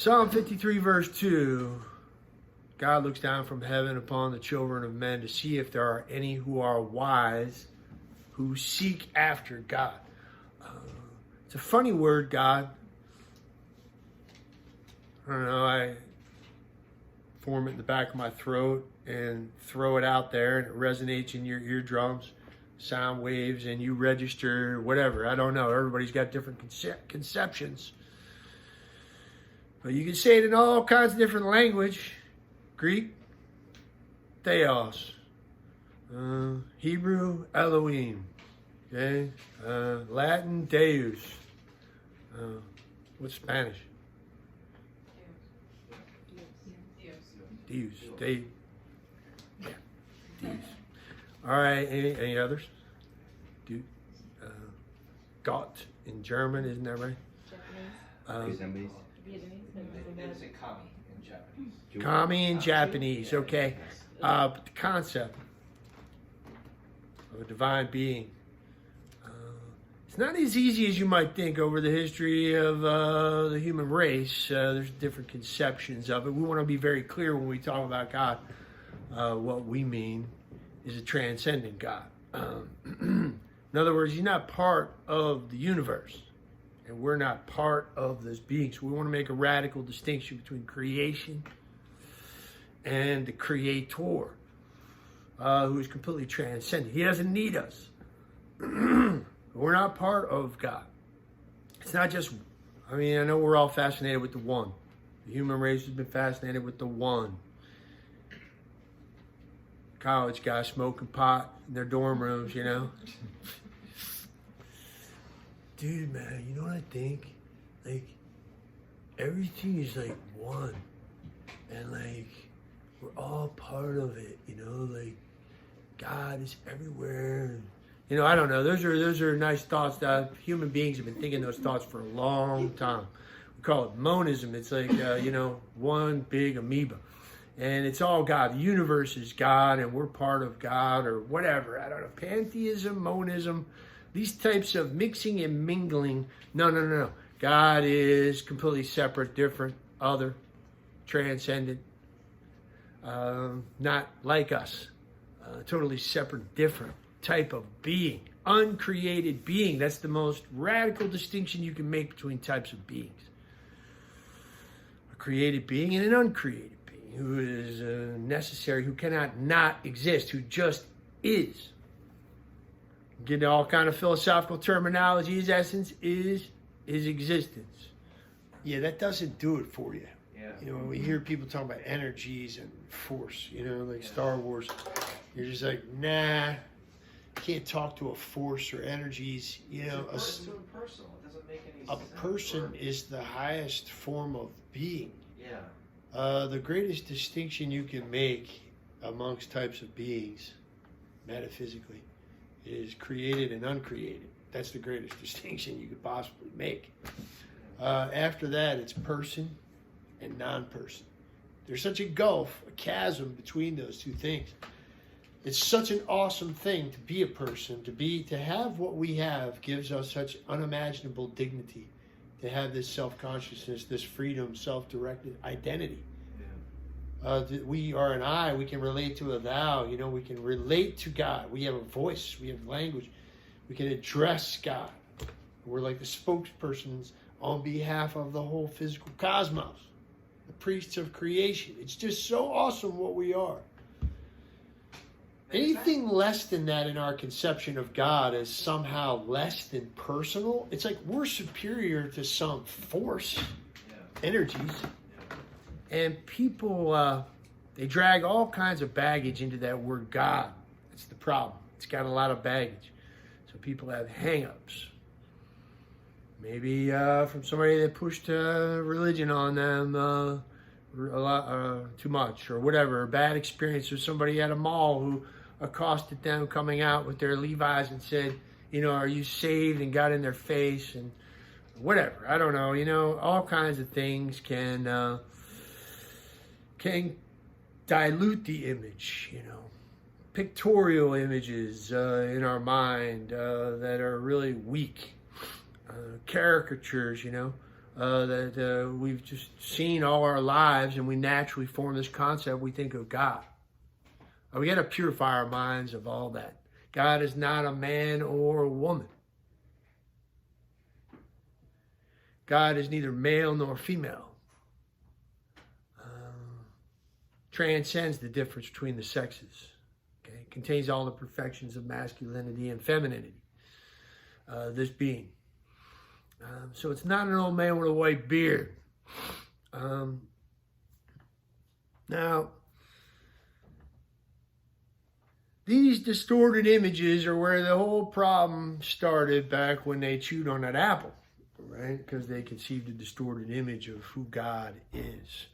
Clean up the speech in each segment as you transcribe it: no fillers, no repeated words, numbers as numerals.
Psalm 53 verse 2, God looks down from heaven upon the children of men to see if there are any who are wise, who seek after God. It's a funny word, God. I don't know, I form it in the back of my throat and throw it out there and it resonates in your eardrums, sound waves, and you register whatever. I don't know. Everybody's got different conceptions. But you can say it in all kinds of different language. Greek, theos. Hebrew, Elohim. Okay? Latin, deus. What's Spanish? Deus. Deus. Yeah. Deus. All right. Any others? Gott in German, isn't that right? Japanese. It's a kami in Japanese. Kami in Japanese, okay. But the concept of a divine being, it's not as easy as you might think over the history of the human race. There's different conceptions of it. We want to be very clear when we talk about God. What we mean is a transcendent God. In other words, he's not part of the universe. And we're not part of this being. So we want to make a radical distinction between creation and the creator, who is completely transcendent. He doesn't need us. We're not part of God. It's not just, I know we're all fascinated with the one. The human race has been fascinated with the one. College guys smoking pot in their dorm rooms, you know. Dude, man, you know what I think? Like, everything is like one. And like, we're all part of it, you know? Like, God is everywhere. You know, I don't know. Those are nice thoughts that human beings have been thinking those thoughts for a long time. We call it monism. It's like, one big amoeba. And it's all God. The universe is God, and we're part of God, or whatever. I don't know. Pantheism, monism. These types of mixing and mingling, no. God is completely separate, different, other, transcendent, not like us. Totally separate, different type of being. Uncreated being. That's the most radical distinction you can make between types of beings. A created being and an uncreated being who is necessary, who cannot not exist, who just is. Get all kind of philosophical terminology. His essence is his existence. Yeah, that doesn't do it for you. Yeah. You know, when we hear people talk about energies and force, you know, like Star Wars, you're just like, nah, can't talk to a force or energies. You know, It's too impersonal. It doesn't make any sense. a person is the highest form of being. Yeah. The greatest distinction you can make amongst types of beings, metaphysically, is created and uncreated. That's the greatest distinction you could possibly make. After that, it's person and non-person. There's such a gulf, a chasm between those two things. It's such an awesome thing to be a person, to have what we have gives us such unimaginable dignity, to have this self-consciousness, this freedom, self-directed identity. We are an I, we can relate to a thou, you know, we can relate to God. We have a voice, we have language. We can address God. We're like the spokespersons on behalf of the whole physical cosmos, the priests of creation. It's just so awesome what we are. Anything less than that in our conception of God is somehow less than personal. It's like we're superior to some force, energies. And people, they drag all kinds of baggage into that word God. That's the problem. It's got a lot of baggage. So people have hang-ups. Maybe from somebody that pushed religion on them a lot, too much, or whatever. A bad experience with somebody at a mall who accosted them coming out with their Levi's and said, you know, are you saved, and got in their face, and whatever. I don't know. You know, all kinds of things can dilute the image, you know. Pictorial images in our mind that are really weak. Caricatures, you know. that we've just seen all our lives, and we naturally form this concept. We think of God. We got to purify our minds of all that. God is not a man or a woman. God is neither male nor female. Transcends the difference between the sexes. Okay? Contains all the perfections of masculinity and femininity. This being. So it's not an old man with a white beard. Now, these distorted images are where the whole problem started back when they chewed on that apple, right? Because they conceived a distorted image of who God is.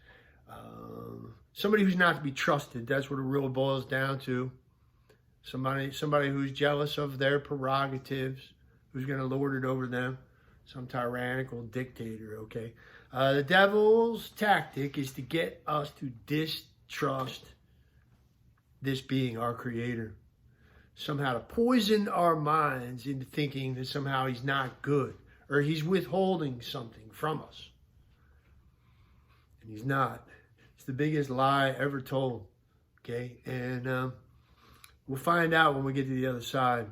Somebody who's not to be trusted. That's what it really boils down to. Somebody who's jealous of their prerogatives, who's going to lord it over them. Some tyrannical dictator, okay? The devil's tactic is to get us to distrust this being, our creator. Somehow to poison our minds into thinking that somehow he's not good or he's withholding something from us. And he's not. It's the biggest lie ever told, okay? And we'll find out when we get to the other side.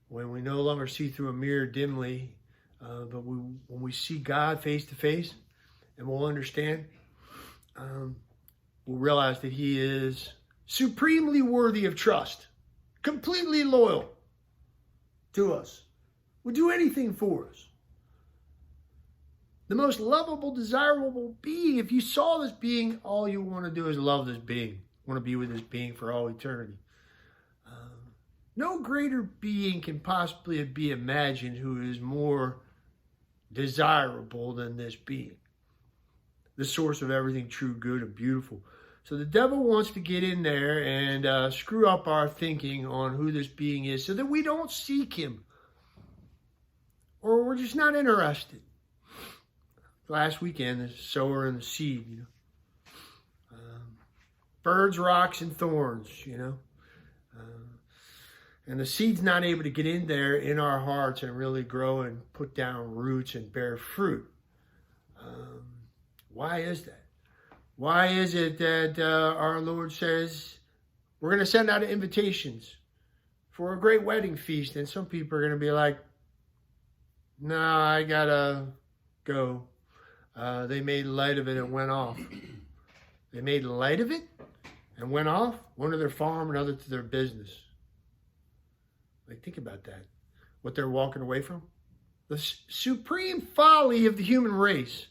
When we no longer see through a mirror dimly, but when we see God face to face, and we'll understand, we'll realize that he is supremely worthy of trust, completely loyal to us, will do anything for us. The most lovable, desirable being. If you saw this being, all you want to do is love this being. Want to be with this being for all eternity. No greater being can possibly be imagined who is more desirable than this being. The source of everything true, good, and beautiful. So the devil wants to get in there and screw up our thinking on who this being is so that we don't seek him. Or we're just not interested. Last weekend, the sower and the seed, you know. Birds, rocks, and thorns, you know. And the seed's not able to get in there in our hearts and really grow and put down roots and bear fruit. Why is that? Why is it that our Lord says we're going to send out invitations for a great wedding feast, and some people are going to be like, "No, I got to go." They made light of it and went off. They made light of it and went off, one to their farm, another to their business. Like, think about that. What they're walking away from. The supreme folly of the human race.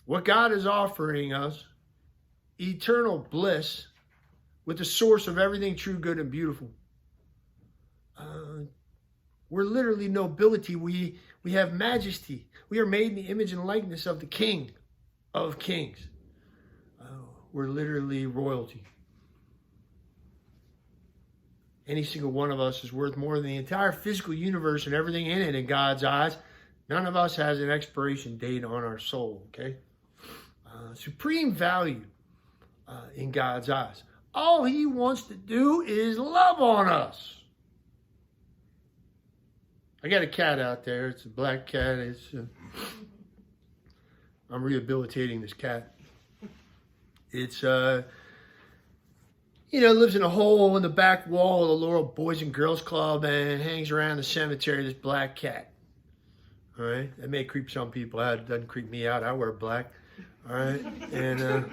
What God is offering us, eternal bliss with the source of everything true, good, and beautiful. We're literally nobility. We have majesty. We are made in the image and likeness of the King of Kings. We're literally royalty. Any single one of us is worth more than the entire physical universe and everything in it in God's eyes. None of us has an expiration date on our soul, okay? Supreme value in God's eyes. All he wants to do is love on us. I got a cat out there. It's a black cat. I'm rehabilitating this cat. It's, lives in a hole in the back wall of the Laurel Boys and Girls Club and hangs around the cemetery, this black cat. All right? That may creep some people out. It doesn't creep me out. I wear black. All right? And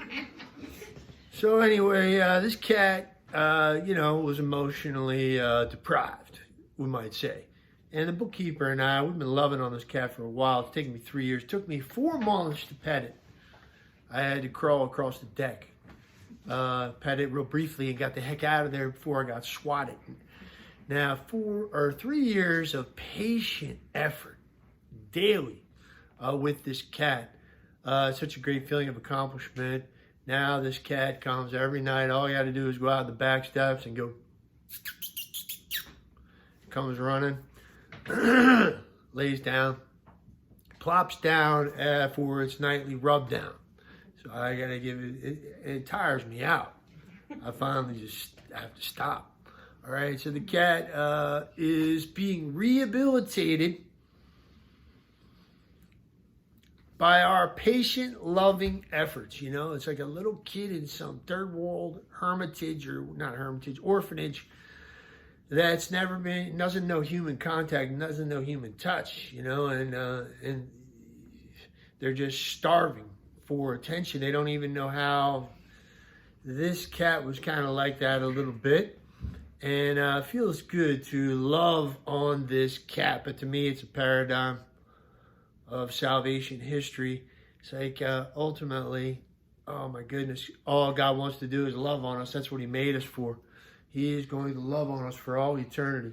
so anyway, this cat, was emotionally deprived, we might say. And the bookkeeper and I, we've been loving on this cat for a while. It's taken me 3 years. It took me 4 months to pet it. I had to crawl across the deck. Pet it real briefly and got the heck out of there before I got swatted. Now, 3 years of patient effort daily with this cat. Such a great feeling of accomplishment. Now this cat comes every night. All you got to do is go out the back steps and go. Comes running. Lays down. Plops down for its nightly rub down. So I got to give it tires me out. I finally just have to stop. All right, so the cat is being rehabilitated by our patient, loving efforts. You know, it's like a little kid in some third world hermitage, or not hermitage, orphanage, that's never been, doesn't know human contact, doesn't know human touch, you know, and they're just starving for attention. They don't even know how. This cat was kind of like that a little bit, and it feels good to love on this cat. But to me, it's a paradigm of salvation history. It's like ultimately, oh my goodness, all God wants to do is love on us. That's what he made us for. He is going to love on us for all eternity.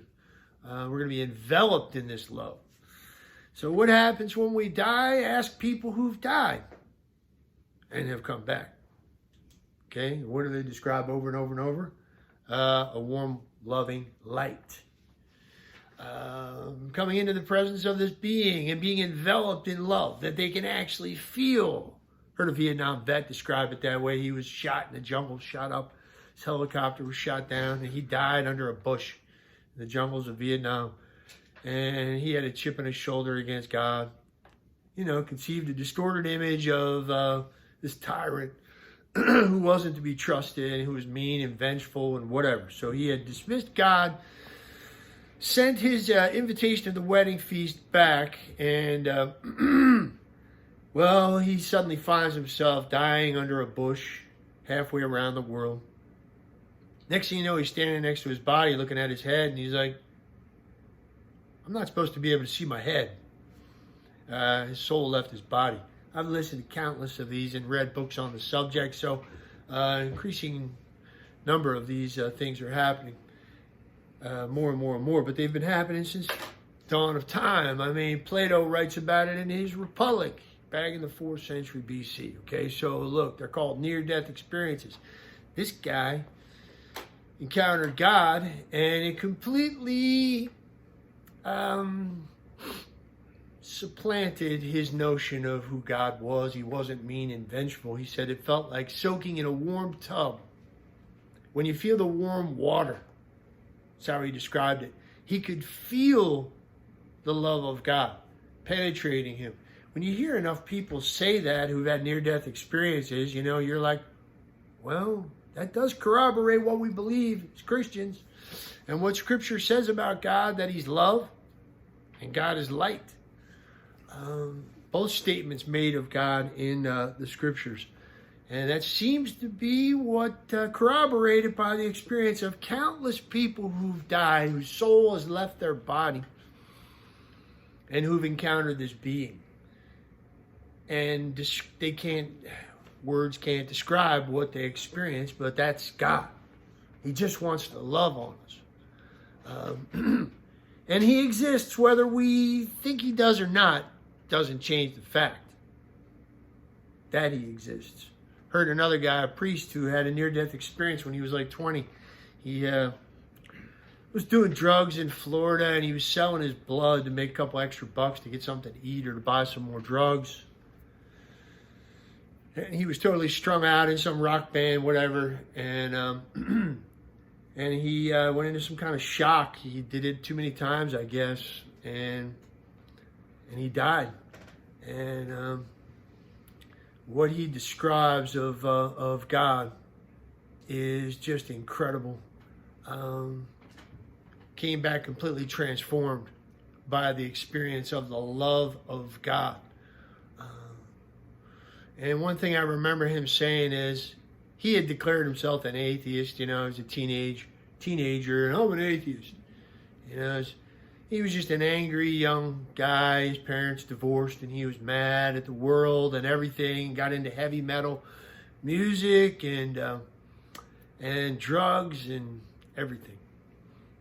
We're going to be enveloped in this love. So what happens when we die? Ask people who've died and have come back. Okay, what do they describe over and over and over? A warm, loving light. Coming into the presence of this being and being enveloped in love that they can actually feel. Heard a Vietnam vet describe it that way. He was shot in the jungle, shot up. His helicopter was shot down, and he died under a bush in the jungles of Vietnam. And he had a chip on his shoulder against God. You know, conceived a distorted image of this tyrant who wasn't to be trusted, and who was mean and vengeful and whatever. So he had dismissed God, sent his invitation to the wedding feast back, and well, he suddenly finds himself dying under a bush halfway around the world. Next thing you know, he's standing next to his body looking at his head, and he's like, I'm not supposed to be able to see my head. His soul left his body. I've listened to countless of these and read books on the subject, so increasing number of these things are happening more and more and more, but they've been happening since dawn of time. I mean, Plato writes about it in his Republic back in the 4th century BC. Okay, so look, they're called near-death experiences. This guy encountered God, and it completely supplanted his notion of who God was. He wasn't mean and vengeful. He said it felt like soaking in a warm tub. When you feel the warm water, that's how he described it. He could feel the love of God penetrating him. When you hear enough people say that who've had near-death experiences, you know, you're like, well, that does corroborate what we believe as Christians and what Scripture says about God, that he's love and God is light. Both statements made of God in the Scriptures. And that seems to be what corroborated by the experience of countless people who've died, whose soul has left their body, and who've encountered this being. And words can't describe what they experience, but that's God. He just wants to love on us. And he exists whether we think he does or not. Doesn't change the fact that he exists. Heard another guy, a priest, who had a near-death experience when he was like 20. He was doing drugs in Florida, and he was selling his blood to make a couple extra bucks to get something to eat or to buy some more drugs. And he was totally strung out in some rock band, whatever, and and he went into some kind of shock. He did it too many times, I guess, and he died. And what he describes of God is just incredible. Came back completely transformed by the experience of the love of God. And one thing I remember him saying is, he had declared himself an atheist, you know, as a teenager, and I'm an atheist. You know, he was just an angry young guy. His parents divorced, and he was mad at the world and everything. Got into heavy metal music and drugs and everything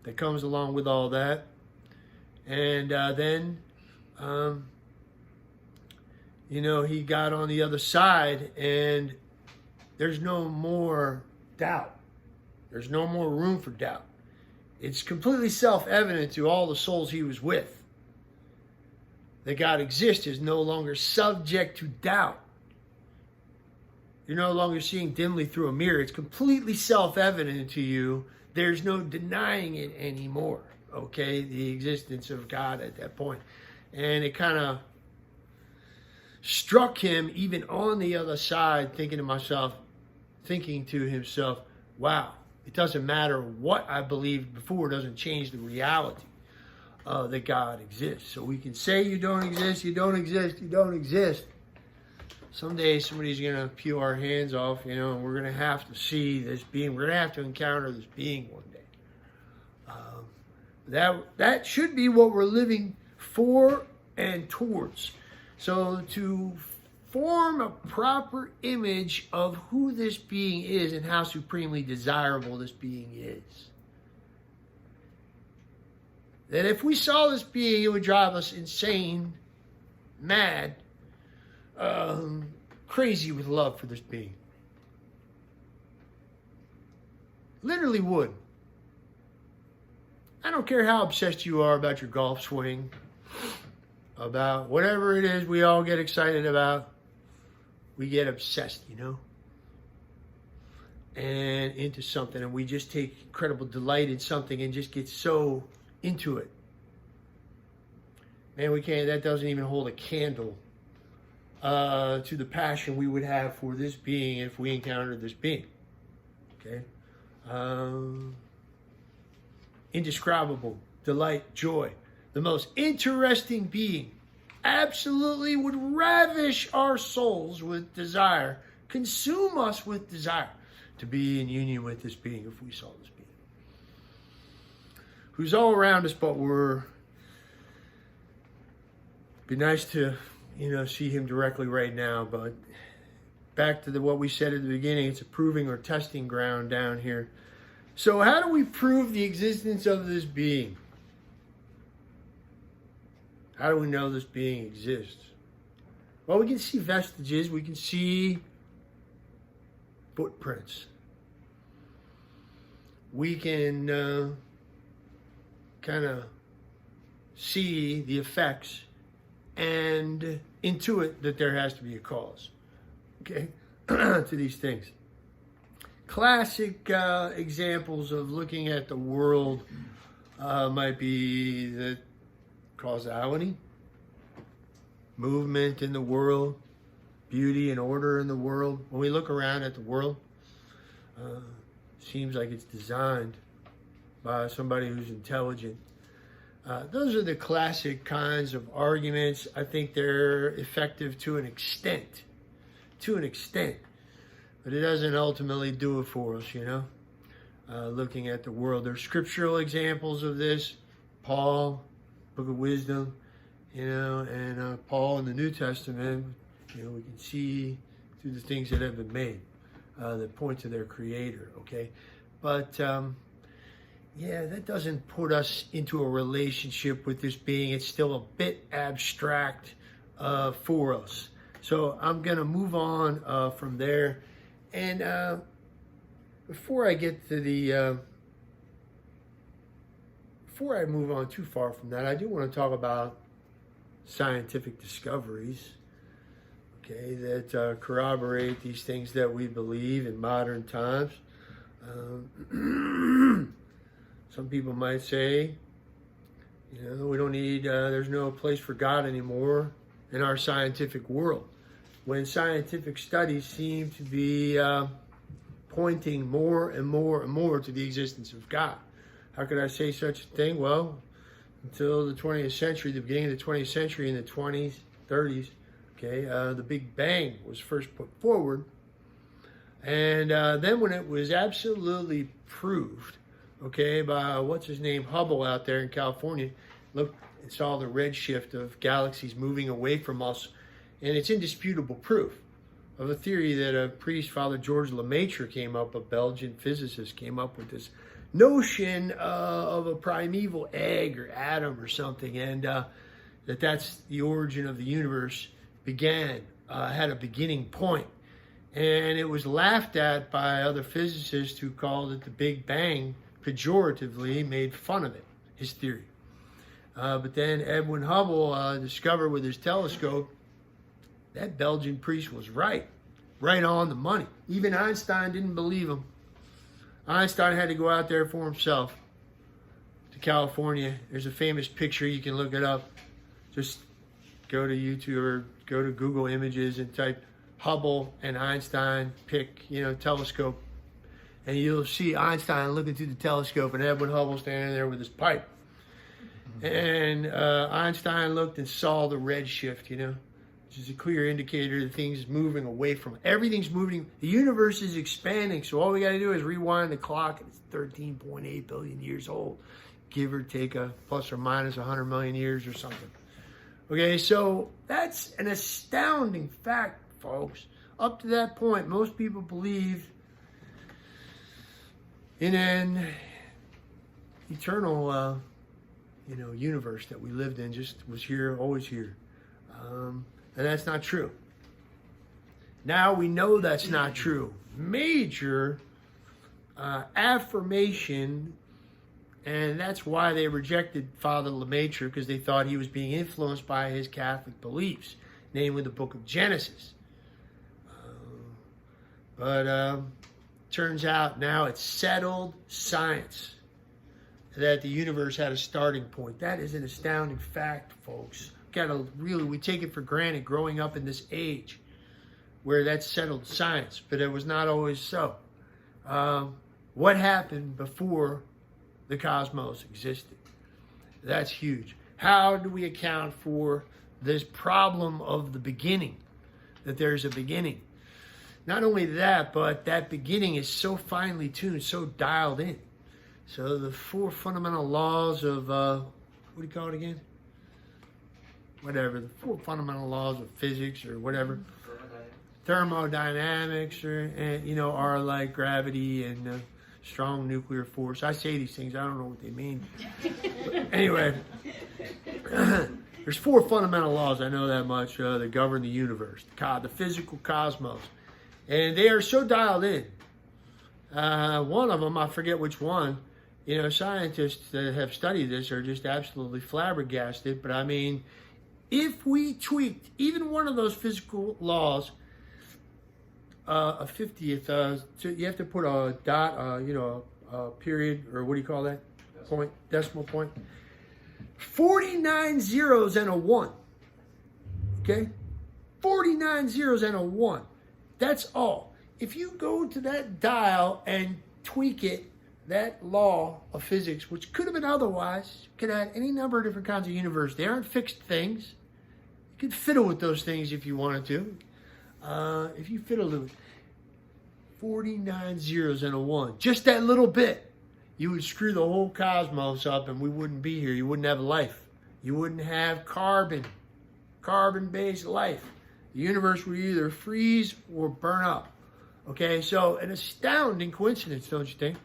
that comes along with all that. And then, you know, he got on the other side, and there's no more doubt. There's no more room for doubt. It's completely self-evident to all the souls he was with that God exists, is no longer subject to doubt. You're no longer seeing dimly through a mirror. It's completely self-evident to you. There's no denying it anymore, okay, the existence of God at that point. And it kind of struck him even on the other side, thinking to himself, wow, it doesn't matter what I believed before, it doesn't change the reality that God exists. So we can say you don't exist, you don't exist, you don't exist. Someday somebody's going to peel our hands off, and we're going to have to see this being. We're going to have to encounter this being one day. That should be what we're living for and towards. So to form a proper image of who this being is and how supremely desirable this being is. That if we saw this being, it would drive us insane, mad, crazy with love for this being. Literally would. I don't care how obsessed you are about your golf swing, about whatever it is we all get excited about. We get obsessed, and into something, and we just take incredible delight in something and just get so into it. Man, that doesn't even hold a candle to the passion we would have for this being if we encountered this being. Okay? Indescribable delight, joy. The most interesting being. Absolutely would ravish our souls with desire, consume us with desire to be in union with this being if we saw this being. Who's all around us, but be nice to, see him directly right now, but back to what we said at the beginning, it's a proving or testing ground down here. So how do we prove the existence of this being? How do we know this being exists? Well, we can see vestiges. We can see footprints. We can kind of see the effects and intuit that there has to be a cause, okay, to these things. Classic examples of looking at the world might be the causality, movement in the world, beauty and order in the world. When we look around at the world, seems like it's designed by somebody who's intelligent. Those are the classic kinds of arguments. I think they're effective to an extent, but it doesn't ultimately do it for us, looking at the world. There's scriptural examples of this. Paul, Book of Wisdom, and Paul in the New Testament, we can see through the things that have been made that point to their Creator, okay? But, that doesn't put us into a relationship with this being. It's still a bit abstract for us. So I'm going to move on from there. And before I get to before I move on too far from that, I do want to talk about scientific discoveries, okay, that corroborate these things that we believe in modern times. Some people might say, we don't need, there's no place for God anymore in our scientific world. When scientific studies seem to be pointing more and more and more to the existence of God. How could I say such a thing? Well, until the 20th century, the beginning of the 20th century, in the 20s, 30s, okay, the Big Bang was first put forward. And then when it was absolutely proved, okay, by Hubble out there in California, look, it saw the redshift of galaxies moving away from us. And it's indisputable proof of a theory that a priest, Father George Lemaitre, a Belgian physicist, came up with this notion of a primeval egg or atom or something, and that's the origin of the universe had a beginning point. And it was laughed at by other physicists who called it the Big Bang, pejoratively made fun of it, his theory. But then Edwin Hubble discovered with his telescope that Belgian priest was right on the money. Even Einstein didn't believe him. Einstein had to go out there for himself to California. There's a famous picture, you can look it up. Just go to YouTube or go to Google Images and type Hubble and Einstein, pick, telescope, and you'll see Einstein looking through the telescope and Edwin Hubble standing there with his pipe. And Einstein looked and saw the redshift, which is a clear indicator that things moving away from it. Everything's moving. The universe is expanding, so all we got to do is rewind the clock. It's 13.8 billion years old, give or take a plus or minus 100 million years or something. Okay, so that's an astounding fact, folks. Up to that point, most people believe in an eternal, universe that we lived in, just was here, always here. And that's not true. Now we know that's not true. Major affirmation, and that's why they rejected Father Lemaitre, because they thought he was being influenced by his Catholic beliefs, namely the book of Genesis. But turns out now it's settled science that the universe had a starting point. That is an astounding fact, folks. We take it for granted growing up in this age where that's settled science, but it was not always so. What happened before the cosmos existed? That's huge. How do we account for this problem of the beginning, that there's a beginning? Not only that, but that beginning is so finely tuned, so dialed in. So the 4 fundamental laws of, what do you call it again? Whatever, the 4 fundamental laws of physics or whatever. Thermodynamics, are like gravity and strong nuclear force. I say these things, I don't know what they mean. But anyway, there's 4 fundamental laws, I know that much, that govern the universe, the physical cosmos. And they are so dialed in. One of them, I forget which one, scientists that have studied this are just absolutely flabbergasted. But I mean, if we tweaked even one of those physical laws, a 50th, so you have to put a dot, a period, or what do you call that? Decimal point. 49 zeros and a 1. Okay? 49 zeros and a 1. That's all. If you go to that dial and tweak it, that law of physics, which could have been otherwise, could add any number of different kinds of universe. They aren't fixed things. You could fiddle with those things if you wanted to. If you fiddle with 49 zeros and a 1, just that little bit, you would screw the whole cosmos up and we wouldn't be here. You wouldn't have life. You wouldn't have carbon-based life. The universe would either freeze or burn up. Okay, so an astounding coincidence, don't you think?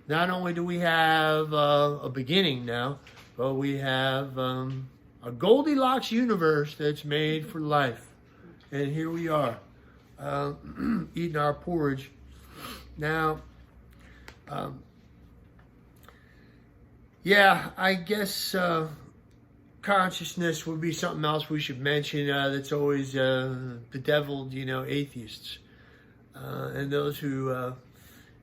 Not only do we have a beginning now, but we have a Goldilocks universe that's made for life. And here we are, eating our porridge. Now, I guess consciousness would be something else we should mention that's always bedeviled, atheists. And those who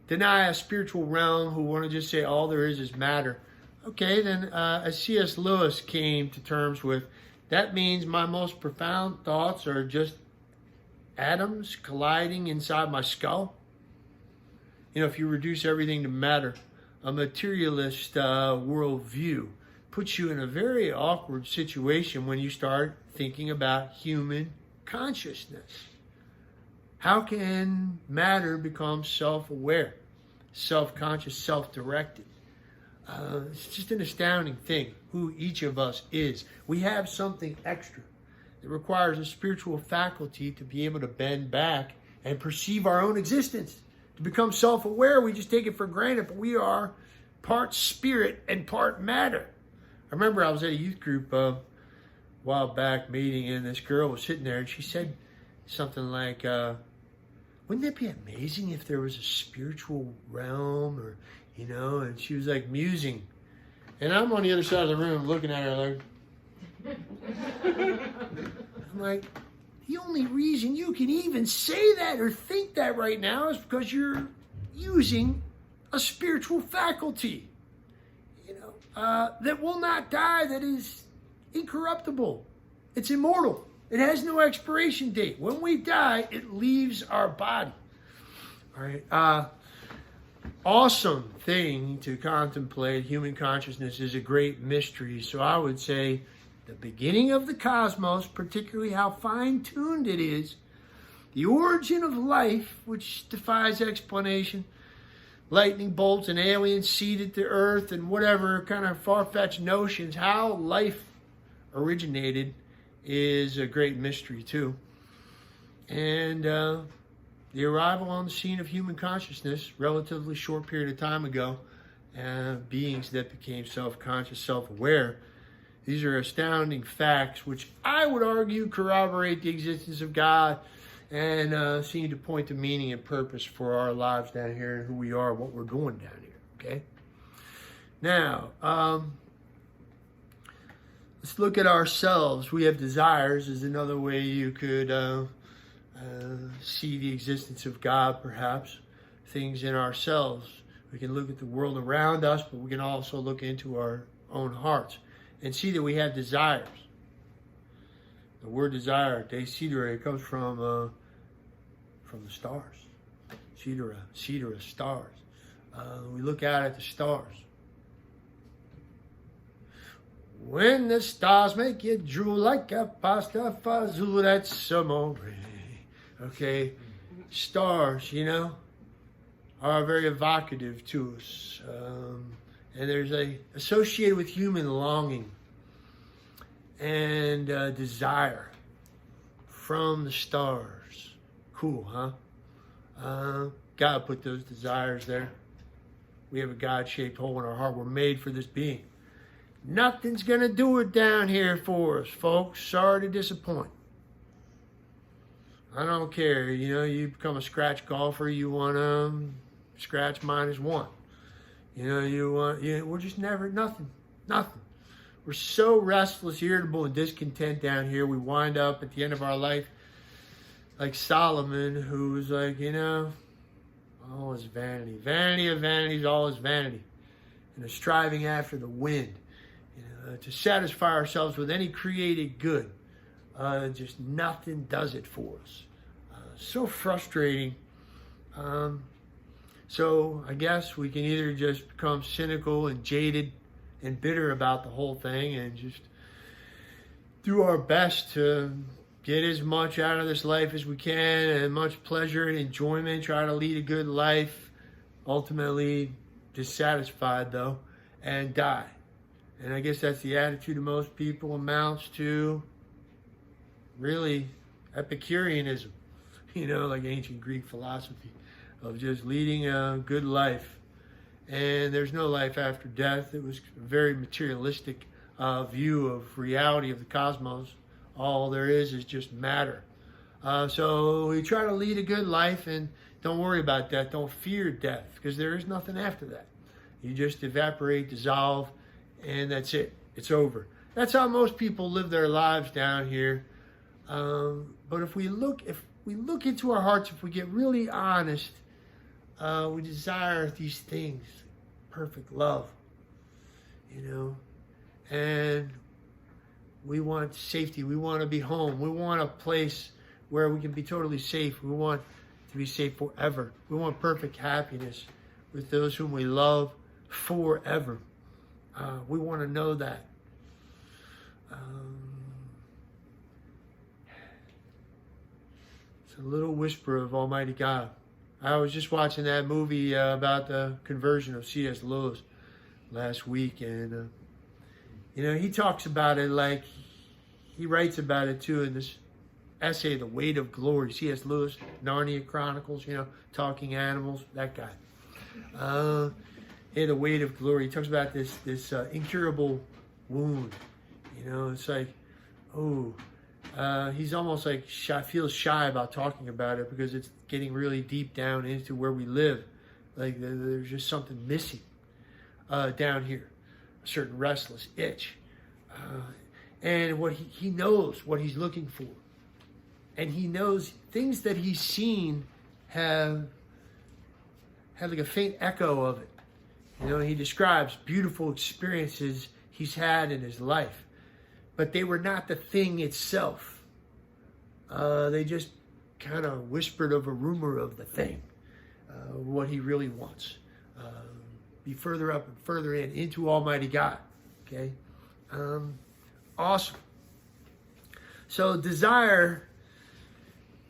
deny a spiritual realm, who want to just say all there is matter. Okay, then as C.S. Lewis came to terms with, that means my most profound thoughts are just atoms colliding inside my skull. If you reduce everything to matter, a materialist worldview puts you in a very awkward situation when you start thinking about human consciousness. How can matter become self-aware, self-conscious, self-directed? It's just an astounding thing who each of us is. We have something extra. It requires a spiritual faculty to be able to bend back and perceive our own existence. To become self-aware, we just take it for granted, but we are part spirit and part matter. I remember I was at a youth group a while back meeting, and this girl was sitting there, and she said something like, wouldn't it be amazing if there was a spiritual realm, or, and she was like musing. And I'm on the other side of the room looking at her like, I'm like, the only reason you can even say that or think that right now is because you're using a spiritual faculty, that will not die, that is incorruptible, It's immortal. It has no expiration date. When we die, it leaves our body. All right. Awesome thing to contemplate. Human consciousness is a great mystery. So I would say the beginning of the cosmos, particularly how fine-tuned it is, the origin of life, which defies explanation, lightning bolts and aliens seeded the earth and whatever kind of far-fetched notions, how life originated is a great mystery too. And the arrival on the scene of human consciousness, relatively short period of time ago, beings that became self-conscious, self-aware. These are astounding facts, which I would argue corroborate the existence of God and seem to point to meaning and purpose for our lives down here and who we are, what we're doing down here, okay? Now, let's look at ourselves. We have desires is another way you could see the existence of God, perhaps. Things in ourselves. We can look at the world around us, but we can also look into our own hearts and see that we have desires. The word desire, desidera, it comes from the stars. Sidera, stars. We look out at the stars. When the stars make you drool like a pasta fazool, that's amore. Okay, stars, are very evocative to us. And there's associated with human longing and desire from the stars. Cool, huh? God put those desires there. We have a God-shaped hole in our heart. We're made for this being. Nothing's going to do it down here for us, folks. Sorry to disappoint. I don't care. You become a scratch golfer, you want scratch -1. We're just never, nothing. We're so restless, irritable, and discontent down here. We wind up at the end of our life like Solomon, who was like, all is vanity. Vanity of vanities, all is vanity. And striving after the wind. To satisfy ourselves with any created good. Just nothing does it for us. So frustrating. So I guess we can either just become cynical and jaded and bitter about the whole thing and just do our best to get as much out of this life as we can and much pleasure and enjoyment, try to lead a good life, ultimately dissatisfied though, and die. And I guess that's the attitude of most people, amounts to really Epicureanism, like ancient Greek philosophy of just leading a good life. And there's no life after death. It was a very materialistic view of reality of the cosmos. All there is just matter. So we try to lead a good life and don't worry about death. Don't fear death because there is nothing after that. You just evaporate, dissolve, and that's it. It's over. That's how most people live their lives down here. But if we look into our hearts, if we get really honest, we desire these things, perfect love, and we want safety. We want to be home. We want a place where we can be totally safe. We want to be safe forever. We want perfect happiness with those whom we love forever. We want to know that. It's a little whisper of Almighty God. I was just watching that movie about the conversion of C.S. Lewis last week, and he talks about it like he writes about it too in this essay, The Weight of Glory. C.S. Lewis, Narnia Chronicles, talking animals, that guy. The Weight of Glory. He talks about this incurable wound. It's like, he's almost like feels shy about talking about it because it's getting really deep down into where we live. Like there's just something missing down here, a certain restless itch. And what he knows what he's looking for. And he knows things that he's seen have like a faint echo of it. He describes beautiful experiences he's had in his life. but they were not the thing itself. They just kind of whispered of a rumor of the thing, what he really wants. Be further up and further into Almighty God. Okay? Awesome. So desire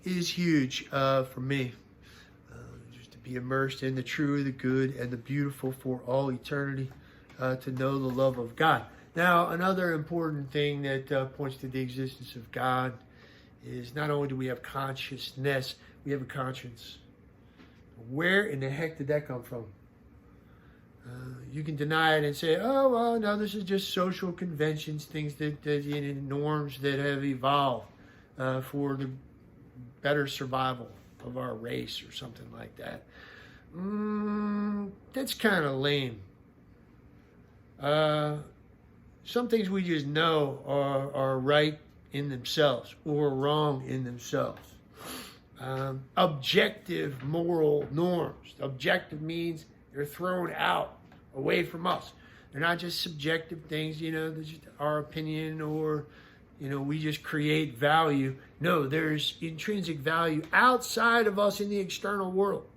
is huge for me. Just to be immersed in the true, the good, and the beautiful for all eternity, to know the love of God. Now, another important thing that points to the existence of God is not only do we have consciousness, we have a conscience. Where in the heck did that come from? You can deny it and say, oh, well, no, this is just social conventions, things that norms that have evolved for the better survival of our race or something like that. That's kind of lame. Some things we just know are right in themselves or wrong in themselves. Objective moral norms. Objective means they're thrown out, away from us. They're not just subjective things, that's just our opinion or, we just create value. No, there's intrinsic value outside of us in the external world,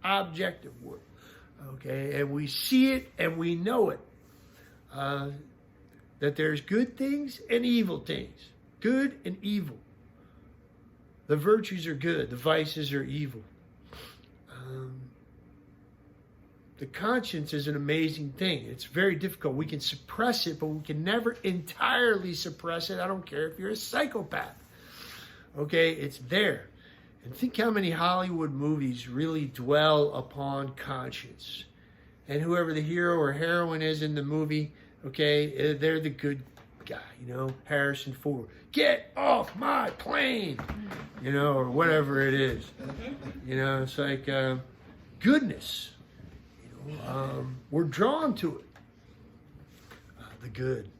objective world. Okay, and we see it and we know it. That there's good things and evil things. Good and evil. The virtues are good, the vices are evil. The conscience is an amazing thing. It's very difficult. We can suppress it, but we can never entirely suppress it. I don't care if you're a psychopath. Okay, it's there. And think how many Hollywood movies really dwell upon conscience. And whoever the hero or heroine is in the movie, okay, they're the good guy, Harrison Ford. Get off my plane, or whatever it is. It's like goodness. We're drawn to it. The good.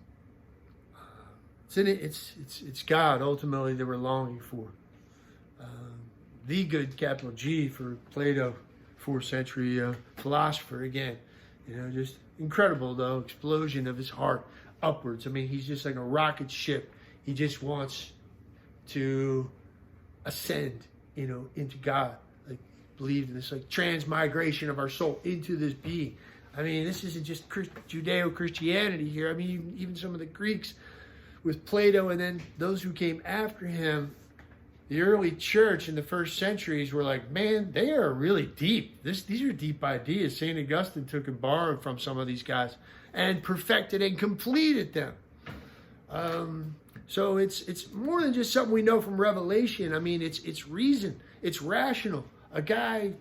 It's God ultimately that we're longing for. The good, capital G for Plato, 4th century philosopher again. Just incredible though, explosion of his heart upwards. I mean, he's just like a rocket ship. He just wants to ascend, into God. Believed in this transmigration of our soul into this being. I mean, this isn't just Judeo-Christianity here. I mean, even some of the Greeks with Plato and then those who came after him, the early church in the first centuries were like, man, they are really deep. These are deep ideas. St. Augustine took and borrowed from some of these guys and perfected and completed them. So it's more than just something we know from Revelation. I mean, it's reason. It's rational. A guy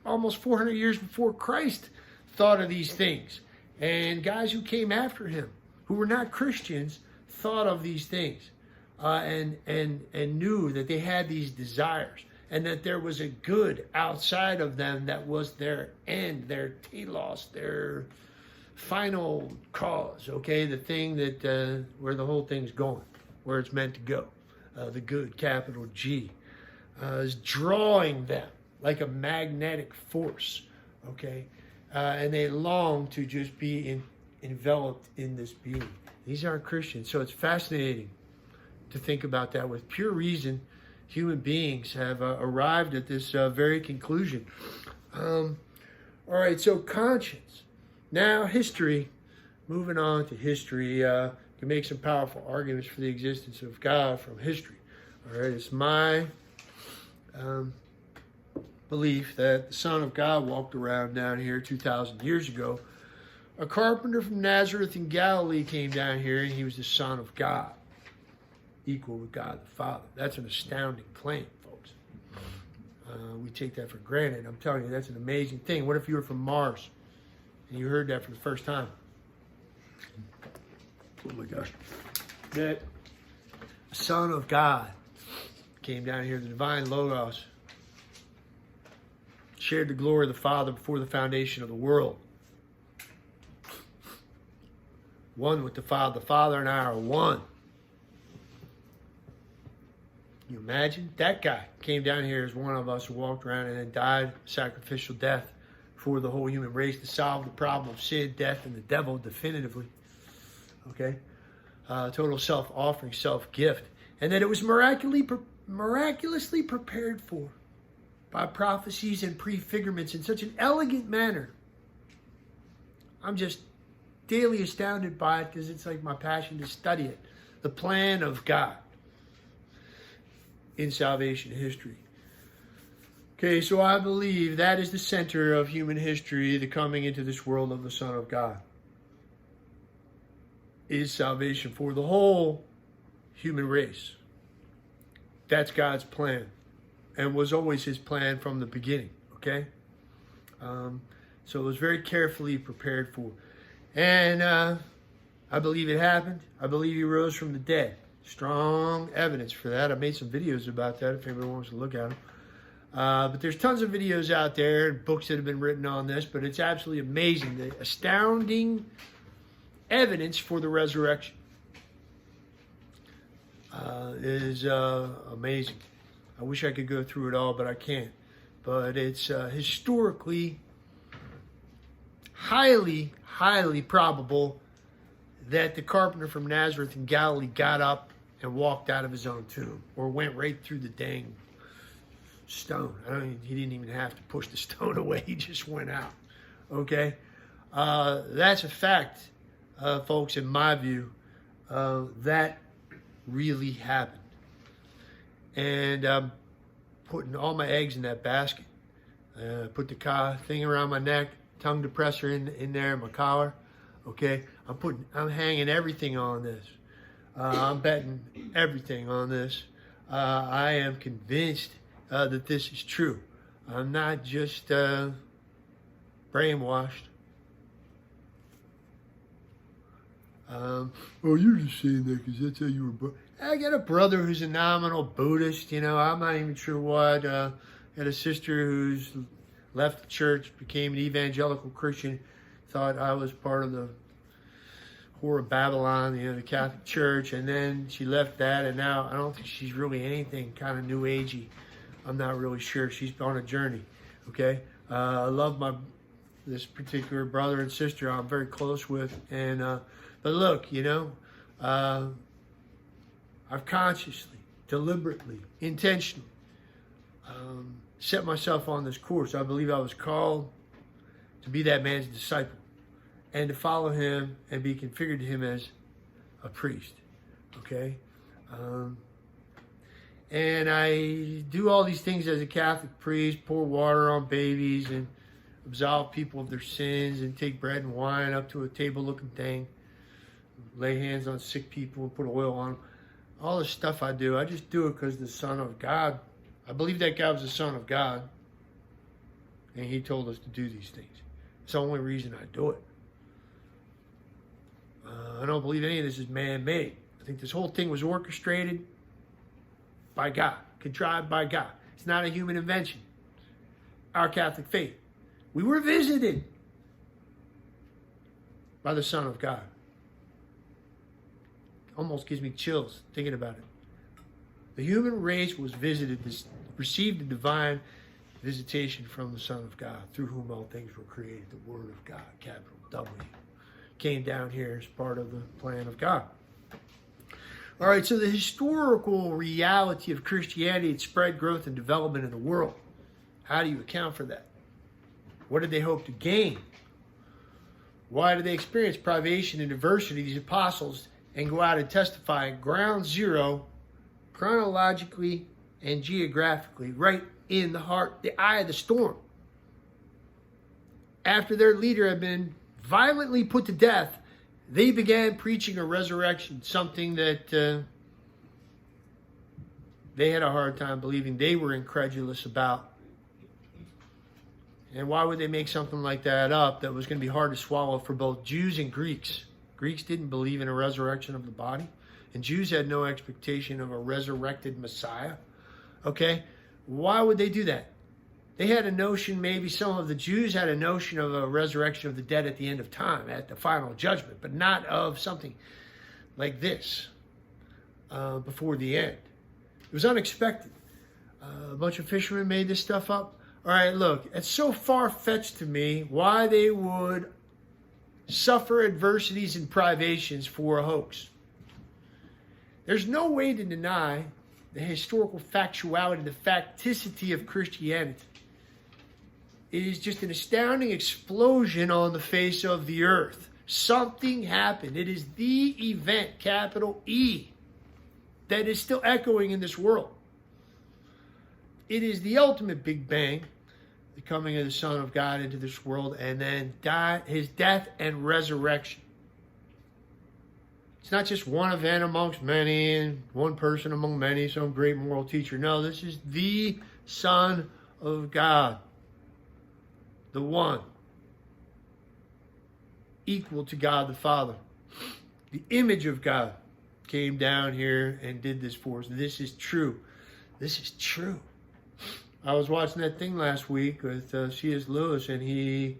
almost 400 years before Christ thought of these things. And guys who came after him, who were not Christians, thought of these things and knew that they had these desires and that there was a good outside of them that was their end, their telos, their final cause, okay? The thing that where the whole thing's going, where it's meant to go. The good, capital G, is drawing them like a magnetic force, okay? And they long to just be enveloped in this being. These aren't Christians, so it's fascinating to think about that. With pure reason, human beings have arrived at this very conclusion. All right, so conscience. Now history, moving on to history, can make some powerful arguments for the existence of God from history. All right, it's my belief that the Son of God walked around down here 2,000 years ago. A carpenter from Nazareth in Galilee came down here and he was the Son of God, equal with God the Father. That's an astounding claim, folks. We take that for granted. I'm telling you, that's an amazing thing. What if you were from Mars and you heard that for the first time? Oh my gosh. That the Son of God came down here, the divine Logos, shared the glory of the Father before the foundation of the world. One with the Father. The Father and I are one. Can you imagine? That guy came down here as one of us who walked around and then died sacrificial death for the whole human race to solve the problem of sin, death, and the devil definitively. Okay? total self-offering, self-gift, and that it was miraculously prepared for by prophecies and prefigurements in such an elegant manner. I'm just daily astounded by it because it's like my passion to study it. The plan of God in salvation history. Okay, so I believe that is the center of human history, the coming into this world of the Son of God. Is salvation for the whole human race. That's God's plan, and was always his plan from the beginning, okay? So it was very carefully prepared for. And I believe it happened. I believe he rose from the dead. Strong evidence for that. I made some videos about that if anyone wants to look at them. But there's tons of videos out there, books that have been written on this, but it's absolutely amazing. The astounding evidence for the resurrection is amazing. I wish I could go through it all, but I can't. But it's historically highly probable that the carpenter from Nazareth in Galilee got up and walked out of his own tomb, or went right through the dang stone. He didn't even have to push the stone away. He just went out. Okay? That's a fact, folks, in my view. That really happened. And I'm putting all my eggs in that basket. Put the thing around my neck, tongue depressor in there, my collar. Okay? I'm hanging everything on this. I'm betting everything on this. I am convinced that this is true. I'm not just brainwashed. Well, you're just saying that because that's how you were. I got a brother who's a nominal Buddhist. I'm not even sure what. I got a sister who's left the church, became an evangelical Christian, thought I was part of the whore of Babylon, the Catholic Church, and then she left that, and now I don't think she's really anything kind of new agey. I'm not really sure. She's on a journey. Okay, I love this particular brother and sister I'm very close with, and but look, I've consciously, deliberately, intentionally set myself on this course. I believe I was called to be that man's disciple and to follow him and be configured to him as a priest. Okay? And I do all these things as a Catholic priest, pour water on babies and absolve people of their sins and take bread and wine up to a table-looking thing, lay hands on sick people and put oil on them. All the stuff I do, I just do it because the Son of God, I believe that God was the Son of God, and he told us to do these things. It's the only reason I do it. I don't believe any of this is man-made. I think this whole thing was orchestrated by God, contrived by God. It's not a human invention. Our Catholic faith. We were visited by the Son of God. Almost gives me chills thinking about it. The human race was visited, received a divine visitation from the Son of God, through whom all things were created. The Word of God, capital W, came down here as part of the plan of God. All right, so the historical reality of Christianity, its spread, growth, and development in the world. How do you account for that? What did they hope to gain? Why did they experience privation and adversity, these apostles, and go out and testify at ground zero, chronologically and geographically, right in the heart, the eye of the storm? After their leader had been violently put to death, they began preaching a resurrection, something that they had a hard time believing. They were incredulous about. And why would they make something like that up that was going to be hard to swallow for both Jews and Greeks? Greeks didn't believe in a resurrection of the body, and Jews had no expectation of a resurrected Messiah. Okay? Why would they do that? They had a notion, maybe some of the Jews had a notion of a resurrection of the dead at the end of time, at the final judgment, but not of something like this before the end. It was unexpected. A bunch of fishermen made this stuff up. All right, look, it's so far-fetched to me why they would suffer adversities and privations for a hoax. There's no way to deny the historical factuality, the facticity of Christianity. It is just an astounding explosion on the face of the earth. Something happened. It is the event, capital E, that is still echoing in this world. It is the ultimate Big Bang, the coming of the Son of God into this world, and then his death and resurrection. It's not just one event amongst many and one person among many, some great moral teacher. No, this is the Son of God. The one. Equal to God the Father. The image of God came down here and did this for us. This is true. This is true. I was watching that thing last week with C.S. Lewis, and he's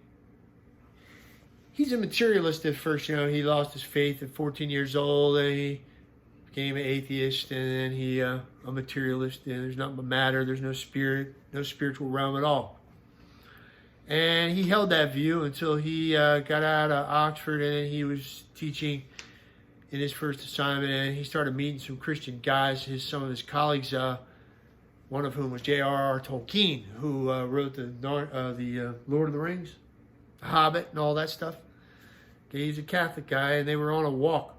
a materialist at first. You know, he lost his faith at 14 years old, and he became an atheist, and then he a materialist, and there's nothing but matter, there's no spirit, no spiritual realm at all. And he held that view until he got out of Oxford, and then he was teaching in his first assignment, and he started meeting some Christian guys, some of his colleagues, one of whom was J.R.R. Tolkien, who wrote the Lord of the Rings, The Hobbit, and all that stuff. Okay, he's a Catholic guy, and they were on a walk.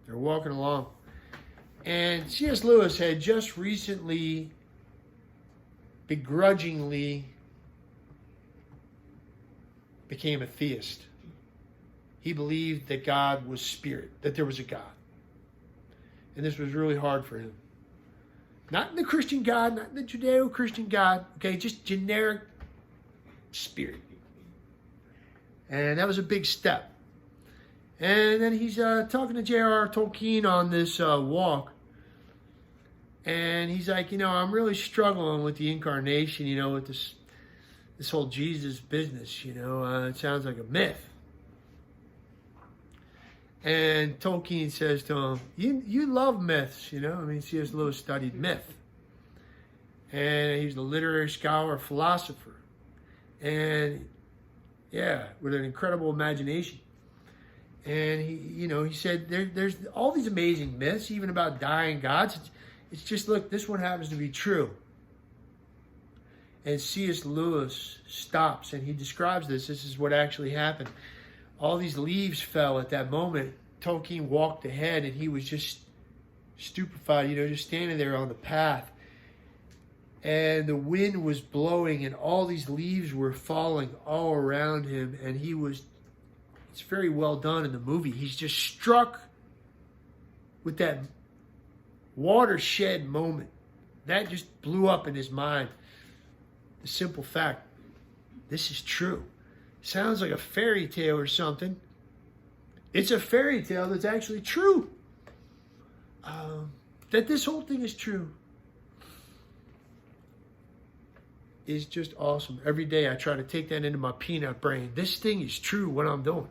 They were walking along. And C.S. Lewis had just recently begrudgingly became a theist. He believed that God was spirit, that there was a God. And this was really hard for him. Not in the Christian God, not in the Judeo-Christian God, okay, just generic spirit. And that was a big step. And then he's talking to J.R.R. Tolkien on this walk. And he's like, I'm really struggling with the incarnation, with this whole Jesus business, it sounds like a myth. And Tolkien says to him, you love myths, C.S. Lewis studied myth. And he was a literary scholar, philosopher. And, with an incredible imagination. And he said, there's all these amazing myths, even about dying gods. It's just, look, this one happens to be true. And C.S. Lewis stops and he describes this. This is what actually happened. All these leaves fell at that moment. Tolkien walked ahead and he was just stupefied, just standing there on the path. And the wind was blowing and all these leaves were falling all around him. And it's very well done in the movie. He's just struck with that watershed moment. That just blew up in his mind. The simple fact, this is true. Sounds like a fairy tale or something. It's a fairy tale that's actually true. That this whole thing is true is just awesome. Every day I try to take that into my peanut brain. This thing is true, what I'm doing.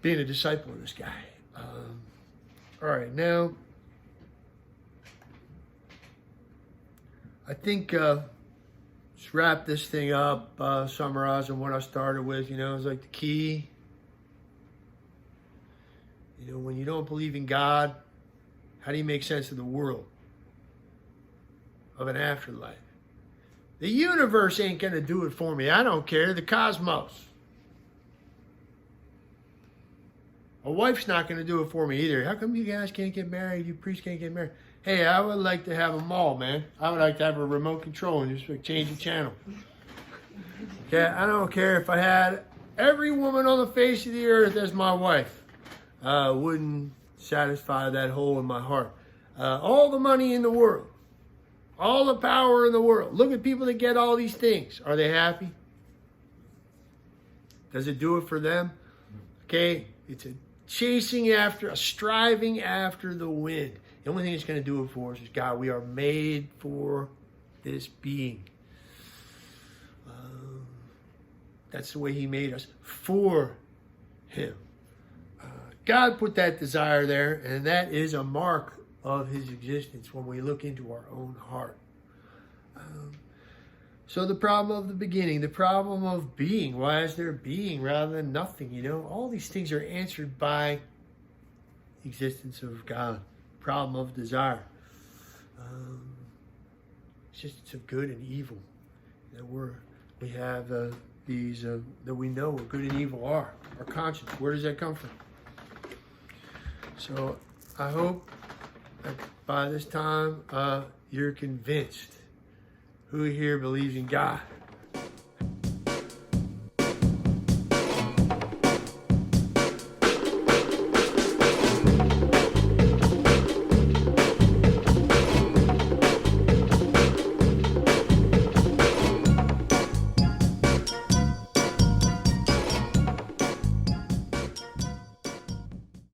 Being a disciple of this guy. All right, now, I think let's wrap this thing up, summarizing what I started with. It's like the key. When you don't believe in God, how do you make sense of the world? Of an afterlife? The universe ain't going to do it for me. I don't care. The cosmos. A wife's not going to do it for me either. How come you guys can't get married? You priests can't get married? Hey, I would like to have them all, man. I would like to have a remote control and just change the channel. Okay, I don't care if I had every woman on the face of the earth as my wife. Wouldn't satisfy that hole in my heart. All the money in the world. All the power in the world. Look at people that get all these things. Are they happy? Does it do it for them? Okay, it's a striving after the wind. The only thing that's going to do it for us is God. We are made for this being. That's the way he made us, for him. God put that desire there, and that is a mark of his existence when we look into our own heart. So the problem of the beginning, the problem of being, why is there being rather than nothing? All these things are answered by existence of God, problem of desire, existence of good and evil. That we have these that we know what good and evil are. Our conscience. Where does that come from? So I hope that by this time you're convinced. Who here believes in God?